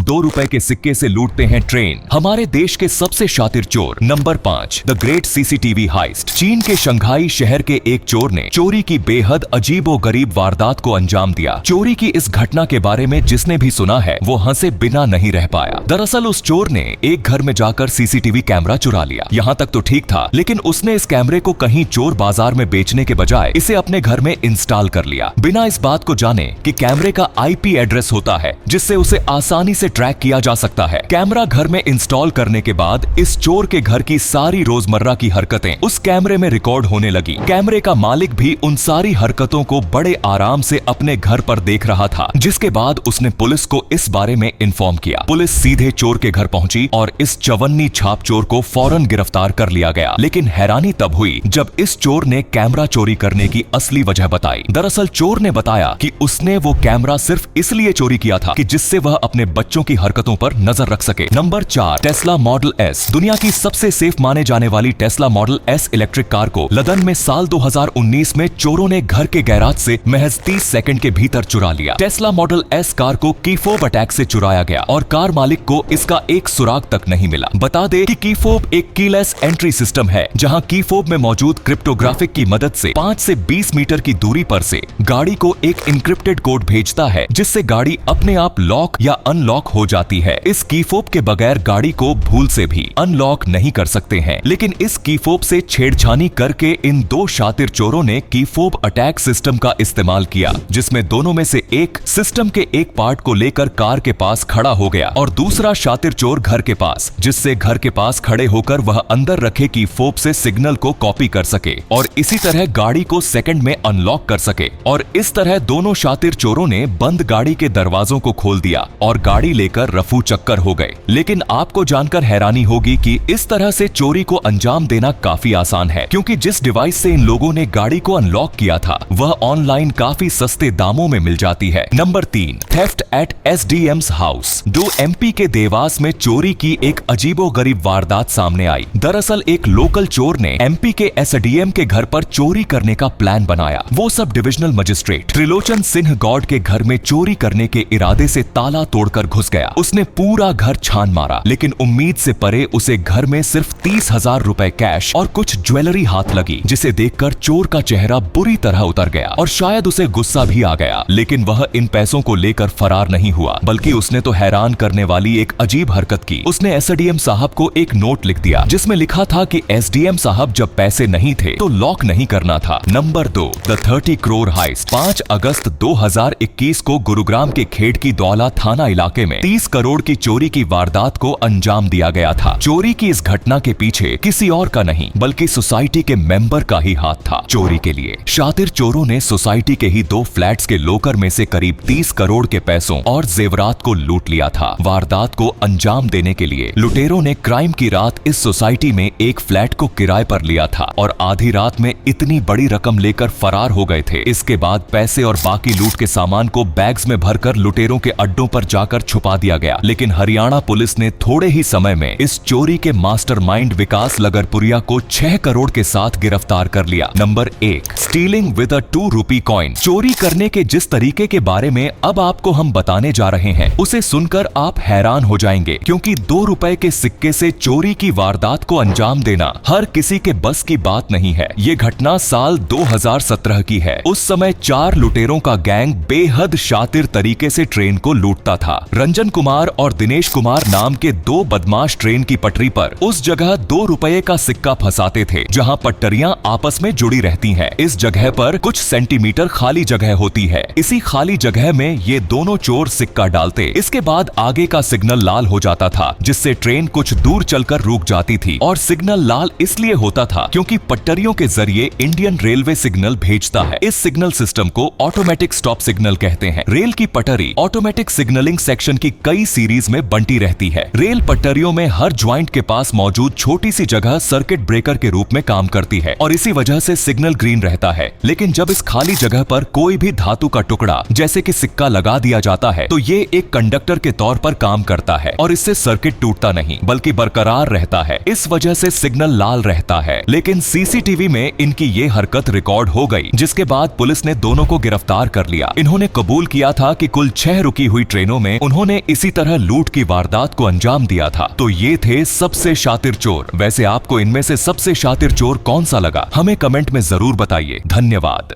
₹2 के सिक्के से लूटते हैं ट्रेन। हमारे देश के सबसे शातिर चोर। Number 5, the great CCTV heist. चीन के शंघाई शहर के एक चोर ने चोरी की बेहद अजीबोगरीब वारदात को अंजाम दिया। चोरी की इस घटना के बारे में जिसने भी सुना है वो हंसे बिना नहीं रह पाया। दरअसल उस चोर ने एक घर में जाकर सीसीटीवी कैमरा चुरा लिया। यहाँ तक तो ठीक था, लेकिन उसने इस कैमरे को कहीं चोर बाजार में बेचने के बजाय इसे अपने घर में इंस्टॉल कर लिया, बिना इस बात को जाने कि कैमरे का आईपी एड्रेस होता है जिससे उसे आसानी से ट्रैक किया जा सकता है। कैमरा घर में इंस्टॉल करने के बाद इस चोर के घर की सारी रोजमर्रा की हरकतें उस कैमरे में रिकॉर्ड होने लगी। कैमरे का मालिक भी उन सारी हरकतों को बड़े आराम से अपने घर पर देख रहा था, जिसके बाद उसने पुलिस को इस बारे में इन्फॉर्म किया। पुलिस सीधे चोर के घर पहुंची और इस चवन्नी छाप चोर को फौरन गिरफ्तार कर लिया गया। लेकिन हैरानी तब हुई जब इस चोर ने कैमरा चोरी करने की असली वजह बताई। दरअसल चोर ने बताया कि उसने वो कैमरा सिर्फ इसलिए चोरी किया था कि जिससे वह अपने बच्चों की हरकतों पर नजर रख सके। Number 4, Tesla model S. दुनिया की सबसे सेफ माने जाने वाली Tesla model S electric car को लंदन में साल 2019 में चोरों ने घर के गैराज से महज 30 सेकंड के भीतर चुरा लिया। टेस्ला मॉडल एस कार को कीफोब अटैक से चुराया गया और कार मालिक को इसका एक सुराग तक नहीं मिला। बता दे कि कीफोब एक कीलेस एंट्री सिस्टम है, जहां कीफोब में मौजूद क्रिप्टोग्राफिक की मदद से 5 से 20 मीटर की दूरी पर से गाड़ी को एक इंक्रिप्टेड कोड भेजता है, जिससे गाड़ी अपने आप लॉक या अनलॉक हो जाती है। इस कीफोब के बगैर गाड़ी को भूल से भी अनलॉक नहीं कर सकते हैं। लेकिन इस कीफोब से छेड़छानी करके इन दो शातिर चोरों ने कीफोब अटैक सिस्टम का इस्तेमाल किया, जिसमें दोनों में से एक सिस्टम के एक पार्ट को लेकर कार के पास खड़ा हो गया और दूसरा शातिर चोर घर के पास, जिससे घर के पास खड़े होकर वह अंदर रखे कीफोब से सिग्नल को कॉपी कर सके और इसी तरह गाड़ी को सेकंड में अनलॉक कर सके। और इस तरह दोनों शातिर चोरों ने बंद गाड़ी के दरवाजों को खोल दिया और गाड़ी लेकर रफू चक्कर हो गए। लेकिन आपको जानकर हैरानी होगी कि इस तरह से चोरी को अंजाम देना काफी आसान है, क्योंकि जिस डिवाइस से इन लोगों ने गाड़ी को अनलॉक किया था वह ऑनलाइन काफी सस्ते दामों में मिल जाती है। Number 3, theft at SDM's house. MP के देवास में चोरी की एक अजीबोगरीब वारदात सामने आई। दरअसल एक लोकल चोर ने एमपी के एसडीएम के घर पर चोरी करने का प्लान बनाया। वो sub divisional magistrate Trilochan Singh Gaur के घर में चोरी करने के इरादे से ताला तोड़कर घुस गया। उसने पूरा घर छान मारा, लेकिन उम्मीद से परे उसे घर में सिर्फ 30,000 रुपए कैश और कुछ ज्वेलरी हाथ लगी, जिसे देखकर चोर का चेहरा बुरी तरह उतर गया और शायद उसे गुस्सा भी आ गया। लेकिन वह इन पैसों को लेकर फरार नहीं हुआ, बल्कि उसने तो हैरान करने वाली एक अजीब हरकत की। उसने एसडीएम साहब को एक नोट लिख दिया, जिसमें लिखा था कि एसडीएम साहब जब पैसे नहीं थे तो लॉक नहीं करना था। Number 2, the 30 crore heist. 5 अगस्त 2021 को गुरुग्राम के खेड़की दौला थाना इलाके में 30 करोड़ की चोरी की वारदात को अंजाम दिया गया था। चोरी की इस घटना के पीछे किसी और का नहीं बल्कि सोसाइटी के मेंबर का ही हाथ था। चोरी के लिए शातिर चोरों ने सोसाइटी के ही 2 फ्लैट्स के लोकर में से करीब 30 करोड़ के पैसों और जेवरात को लूट लिया था। वारदात को अंजाम देने के लिए लुटेरों ने क्राइम की रात इस सोसाइटी में एक फ्लैट को किराए पर लिया था और आधी रात में इतनी बड़ी रकम लेकर फरार हो गए थे। इसके बाद पैसे और बाकी लूट के सामान को बैग्स में भरकर लुटेरों के अड्डों पर जाकर छुपा दिया गया। लेकिन हरियाणा पुलिस ने थोड़े ही समय में इस चोरी के मास्टरमाइंड विकास लगरपुरिया को 6 करोड़ के साथ गिरफ्तार कर लिया। नंबर 1, स्टीलिंग विद अ 2 रूपी कॉइन। चोरी करने के जिस तरीके के बारे में अब आपको हम बताने जा रहे हैं, उसे सुनकर आप हैरान हो जाएंगे, क्योंकि 2 रुपए के सिक्के से चोरी की वारदात को अंजाम देना हर किसी के बस की बात नहीं है। ये घटना साल 2017 की है। उस समय 4 लुटेरों का गैंग बेहद शातिर तरीके से ट्रेन को लूटता था। रंजन कुमार और दिनेश कुमार नाम के 2 बदमाश ट्रेन की पटरी पर उस जगह 2 रुपए का सिक्का फंसाते थे, जहां पटरियां आपस में जुड़ी रहती हैं। इस जगह पर कुछ सेंटीमीटर खाली जगह होती है। इसी खाली जगह में ये दोनों चोर सिक्का डालते। इसके बाद आगे का सिग्नल लाल हो जाता था, जिससे ट्रेन कुछ दूर चलकर रुक जाती थी। और सिग्नल लाल इसलिए होता था क्योंकि पटरियों के जरिए इंडियन रेलवे सिग्नल भेजता है। इस सिग्नल सिस्टम को ऑटोमेटिक स्टॉप सिग्नल कहते हैं। रेल की पटरी ऑटोमेटिक सिग्नलिंग सेक्शन की कई सीरीज में बंटी रहती है। रेल पटरियों में हर ज्वाइंट के पास मौजूद छोटी सी जगह सर्किट ब्रेकर के रूप में काम करती है और इसी वजह से सिग्नल ग्रीन रहता है। लेकिन जब इस खाली जगह पर कोई भी धातु का टुकड़ा जैसे कि सिक्का लगा दिया जाता है तो ये एक कंडक्टर के तौर पर काम करता है और इससे सर्किट टूटता नहीं बल्कि बरकरार रहता है। इस वजह से सिग्नल लाल रहता है। लेकिन सीसीटीवी में इनकी ये हरकत रिकॉर्ड हो गई, जिसके बाद पुलिस ने दोनों को गिरफ्तार कर लिया। इन्होंने कबूल किया था कि कुल 6 रुकी हुई ट्रेनों में उन्होंने जिन्होंने इसी तरह लूट की वारदात को अंजाम दिया था। तो ये थे सबसे शातिर चोर। वैसे आपको इनमें से सबसे शातिर चोर कौन सा लगा, हमें कमेंट में जरूर बताइए। धन्यवाद।